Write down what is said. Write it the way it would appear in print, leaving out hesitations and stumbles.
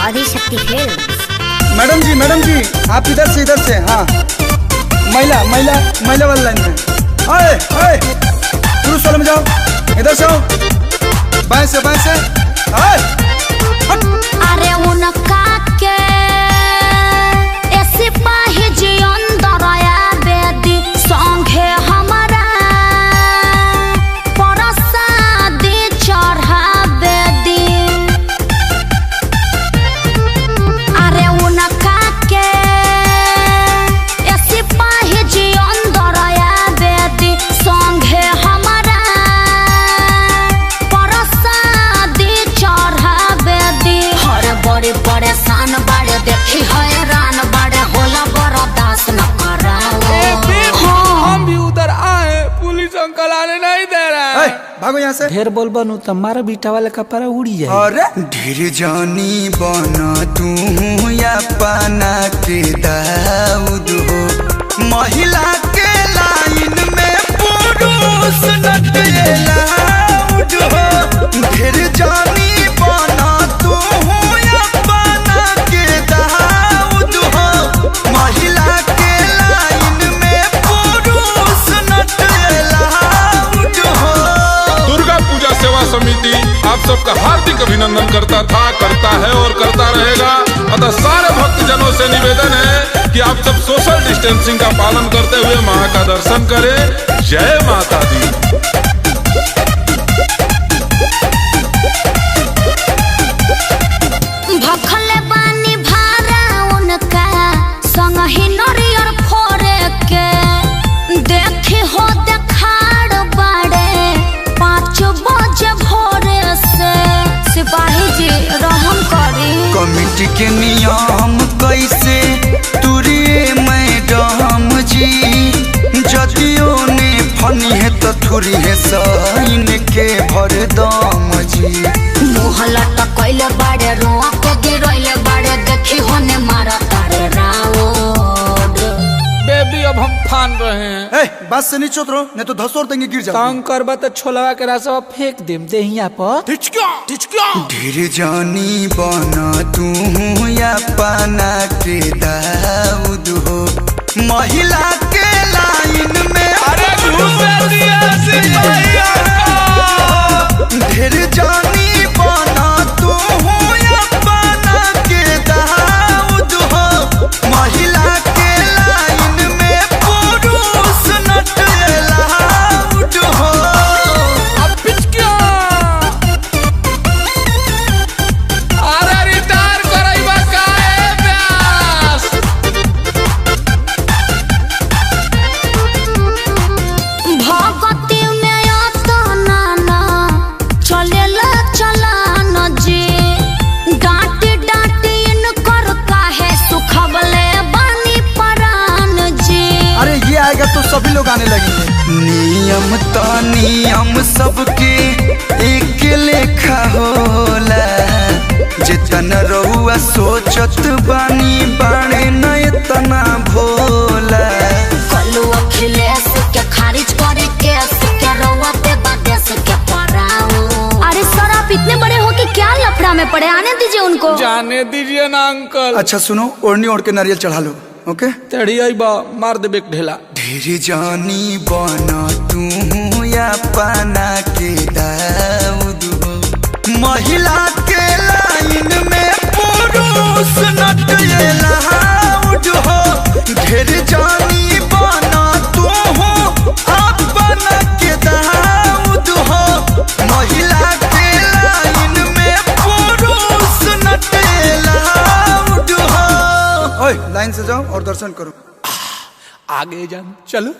Adishakti films. Madam जी आप इधर से हाँ, महिला वाली लाइन में। आए पुरुष वाले में जाओ, इधर से आओ, बाएं से अरे उनका के ऐसे पाहे जी अंदर आया बेदी संगे हमारा परसादी चढ़ा बेदी। अरे उनका के ऐसे पाहे जी अंदर आया बेदी संगे हमारा परसादी चढ़ा बेदी। हर बड़े परेशान बाड़े देखी हैरान बाड़े होला बड़ा दास न कराओ। हम भी उधर आए, पुलिस अंकल आने नहीं दे रहा है। भागो यहाँ से। ढेर बोल बनू तो मारा बीटा वाले कपड़ा उड़ी जाए। अरे ढेर जानी बना तू या पाना के दाऊद हो, महिला के लाइन में पुरुष नटलाउड हो। ढेर जानी बना तू या पाना के दाऊद हो, महिला के लाइन में पुरुष नटलाउड हो। दुर्गा पूजा सेवा समिति आप सबका हार्दिक अभिनंदन करता है और करता रहेगा। अतः सारे भक्तजनों से निवेदन है कि आप सब सोशल डिस्टेंसिंग का पालन करते हुए मां का दर्शन करें। जय माता दी। भखले बानी भारा उनका संग ही नरियर फोरे के देखी हो देखाड़ बाड़े 5 बजे भोरे से। सिपाही जी रहम करी। कमिटी के नियम कैसे तुरिए मैडम जी, जदियो ने फनी है तो थुरी है साइन के भरदम जी। मुँह लटकैले बाड़े रोआ के गिरैले बाड़े देखी होने मारा तारे राउड। बेबी अब हम फान रहे हैं। बात से नीचे उतरो नहीं तो धसोर देंगे, गिर जाओ। तंग करबा तो छोलवा के रास्ता फेंक देम देहिया पर। ढेर जानी बना तू या पाना के दाऊद हो, महिला के लाइन में। अरे ढेर जानी बना तू या पाना के दाऊद हो, महिला के लाइन में पुरुष नटलाउड हो। अब पिचकिया अरे रिटायर करैबा काहे प्यास। भगती में आता नाना चलेला चलान जी। डांटी इनकर काहे सुखबले बानी परान जी। अरे ये आएगा तो सभी लोग आने लगेंगे। नियम सबके एक लेखा होला, जितन रहुआ सोचत बानी बाणे न इतना भोला। कलू अखिलेश के खारिज करे केस के रवा पे बादेश के पराओ। अरे सर आप इतने बड़े हो कि क्या लफड़ा में पड़े, आने दीजिए उनको। जाने दीजिए ना अंकल। अच्छा सुनो, ओढ़नी ओढ़ के नारियल चढ़ा लो। ओके तेड़ी आई बा मार देबे ढेला। ढेर जानी बना तू या पाना के दाऊद हो, महिला के लाइन में पुरुष नटलाउड हो। ढेर जानी बना तू अपना के दाऊद हो, महिला के लाइन में पुरुष नटलाउड हो। ओए लाइन से जाओ और दर्शन करो। आगे जान चलो।